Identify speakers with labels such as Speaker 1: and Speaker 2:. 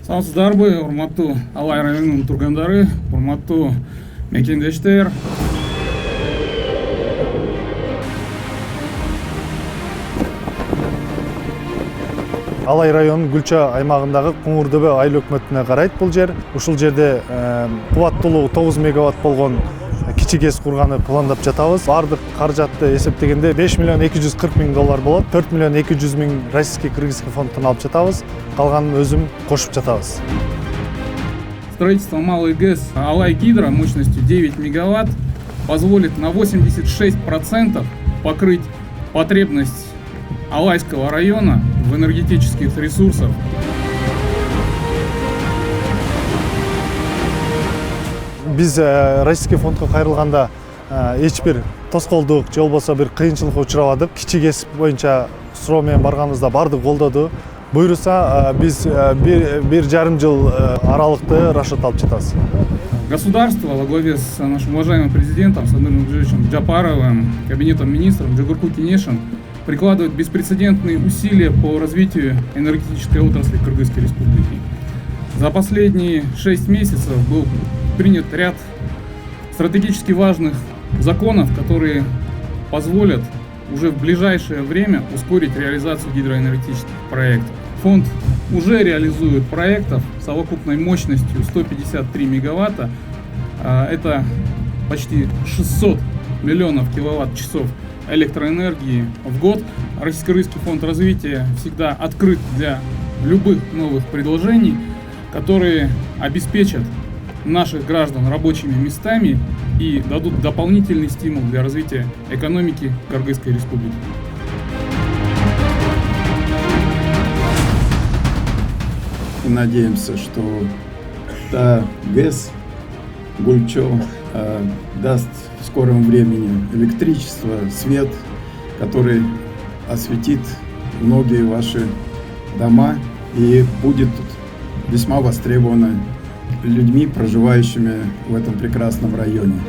Speaker 1: Саламатсыздарбы, урматтуу Алай районунун тургундары, урматтуу мекендештер.
Speaker 2: Алай районунун Гүлча аймагындагы Куңурдөбө айыл өкмөтүнө карайт бул жер. Ушул жерде кубаттуулугу 9 мегаватт болгон кичи ГЭС курганы пландап жатабыз. Бардык каражатты эсептегенде 5 миллион 240 миң доллар болот. 4 миллион 200 миң российский кыргызский фонддон алып жатабыз. Калганын өзүм кошуп жатабыз.
Speaker 1: Строительство малой ГЭС Алай Гидро мощностью 9 мегаватт позволит на 86% покрыть потребность Алайского района в энергетических ресурсах.
Speaker 2: Биз российский фондко кайрылганда эч бир тоскоолдук же болбосо бир кыйынчылыкка учурабадык. Кичи ГЭС боюнча суроо менен барганыбызда бардык колдоду. Буйруса биз 1,5 жыл аралыкты расчет алып жатабыз.
Speaker 1: Государство во главе с нашим уважаемым президентом Садыром Нуржевичем Джапаровым, кабинетом министров Джугурку Кенешем прикладывает беспрецедентные усилия по развитию энергетической отрасли Кыргызской Республики. За последние 6 месяцев был принят ряд стратегически важных законов, которые позволят уже в ближайшее время ускорить реализацию гидроэнергетических проектов. Фонд уже реализует проектов совокупной мощностью 153 мегаватта. Это почти 600 миллионов киловатт-часов электроэнергии в год. Российско-Кыргызский фонд развития всегда открыт для любых новых предложений, которые обеспечат наших граждан рабочими местами и дадут дополнительный стимул для развития экономики Кыргызской Республики.
Speaker 3: И надеемся, что та ГЭС Гульчо даст в скором времени электричество, свет, который осветит многие ваши дома и будет весьма востребована людьми, проживающими в этом прекрасном районе.